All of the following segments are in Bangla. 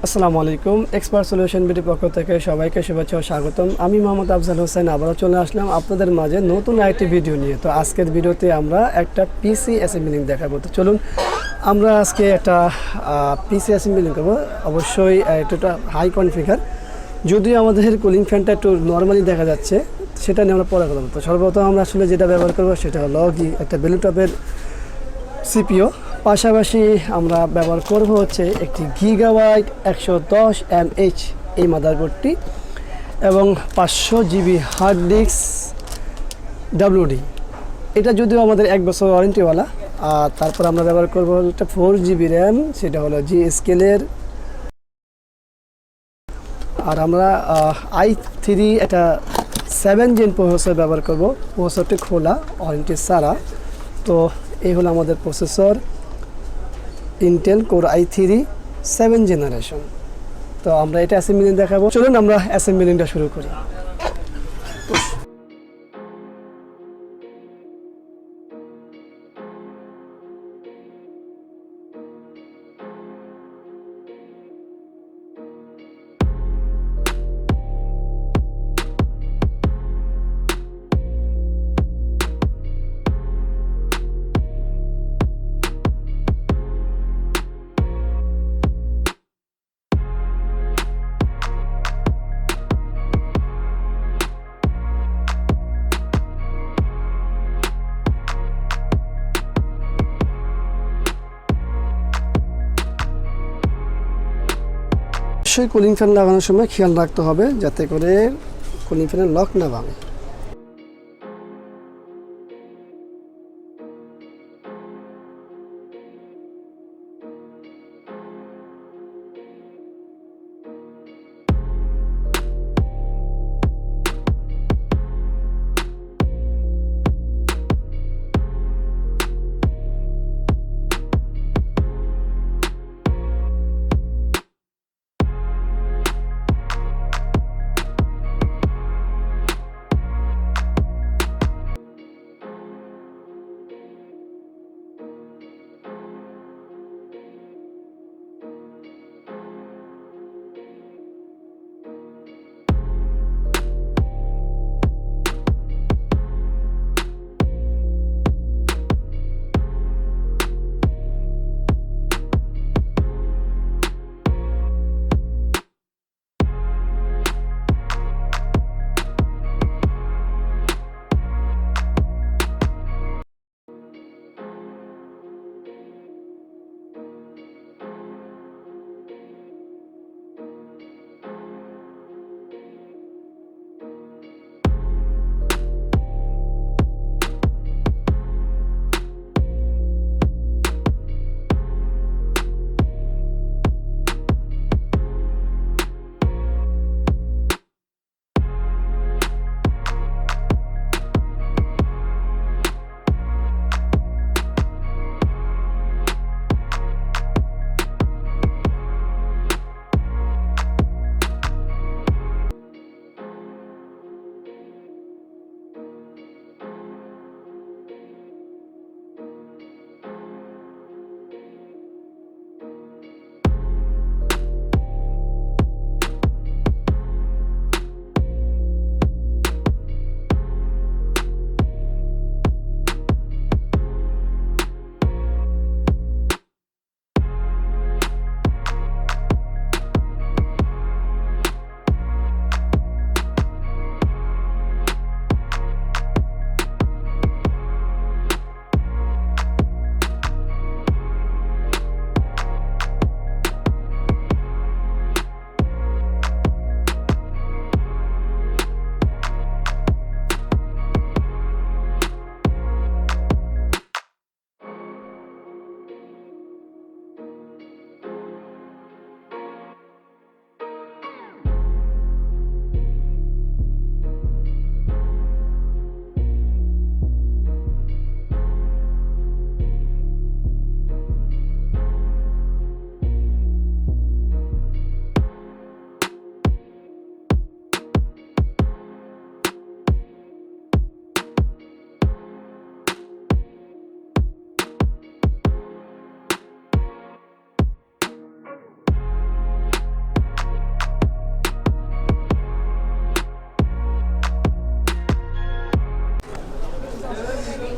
আসসালামু আলাইকুম। এক্সপার্ট সলিউশন বিডি পক্ষ থেকে সবাইকে শুভেচ্ছা ও স্বাগতম। আমি মোহাম্মদ আফজাল হোসেন আবারও চলে আসলাম আপনাদের মাঝে নতুন আরেকটি ভিডিও নিয়ে। তো আজকের ভিডিওতে আমরা একটা পিসি অ্যাসেম্বলিং দেখাবো। তো চলুন আমরা আজকে একটা পিসি অ্যাসেম্বলিং করবো। অবশ্যই এটা হাই কনফিগার, যদিও আমাদের কুলিং ফ্যানটা একটু নর্মালি দেখা যাচ্ছে, সেটা নিয়ে আমরা পরে কথা বলবো। সর্বপ্রথম আমরা আসলে যেটা ব্যবহার করবো সেটা হলো একটা বেলুটপের সিপিও, পাশাপাশি আমরা ব্যবহার করব হচ্ছে একটি গিগাবাইট 110M-H এই মাদারবোর্ডটি এবং 500 জিবি হার্ড ডিস্ক WD। এটা যদিও আমাদের 1 বছর ওয়ারেন্টিওয়ালা। আর তারপর আমরা ব্যবহার করব একটা 4 জিবি র্যাম, সেটা হলো জি স্কেলের। আর আমরা i3 একটা 7 জেন প্রসেসর ব্যবহার করব। প্রসেসরটি খোলা, ওয়ারেন্টি ছাড়া। তো এই হলো আমাদের processor, Intel core i3 7 generation. তো আমরা এটা অ্যাসেম্বলিং দেখাবো। চলুন আমরা অ্যাসেম্বলিংটা শুরু করি। অবশ্যই কুলিং ফ্যান লাগানোর সময় খেয়াল রাখতে হবে যাতে করে কুলিং ফ্যানের লক না ভাঙে।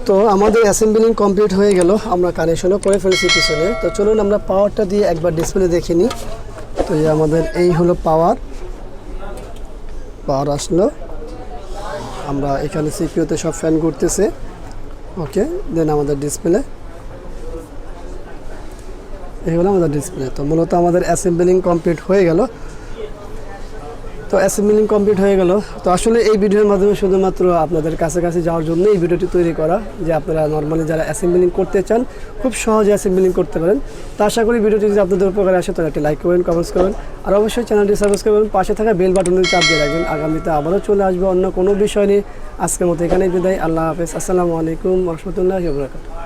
তো আমাদের অ্যাসেম্বলিং কমপ্লিট হয়ে গেল, আমরা কানেকশনও করে ফেলেছি পিছনে। তো চলুন আমরা পাওয়ারটা দিয়ে একবার ডিসপ্লে দেখে নিই। তো এই আমাদের এই হলো পাওয়ার আসলো। আমরা এখানে সিপিইউতে সব ফ্যান ঘুরতেছে। ওকে, দেন আমাদের ডিসপ্লে, এই হলো আমাদের ডিসপ্লে। তো মূলত আমাদের অ্যাসেম্বলিং কমপ্লিট হয়ে গেল। তো অ্যাসেম্বলিং কমপ্লিট হয়ে গেল। তো আসলে এই ভিডিওর মাধ্যমে শুধুমাত্র আপনাদের কাছাকাছি যাওয়ার জন্য এই ভিডিওটি তৈরি করা, যে আপনারা নর্মালি যারা অ্যাসেম্বলিং করতে চান খুব সহজে অ্যাসেম্বলিং করতে পারেন। তো আশা করি ভিডিওটি যদি আপনাদের উপকারে আসে তাহলে একটি লাইক করবেন, কমেন্টস করবেন, আর অবশ্যই চ্যানেলটি সাবস্ক্রাইব করবেন, পাশে থাকা বেল বাটনের চাপ দিয়ে রাখবেন। আগামীতে আবারও চলে আসবে অন্য কোনো বিষয় নিয়ে। আজকের মতো এখানেই বিদায়। আল্লাহ হাফেজ। আসসালামু আলাইকুম ওয়া রাহমাতুল্লাহি ওয়া বারাকাতুহু।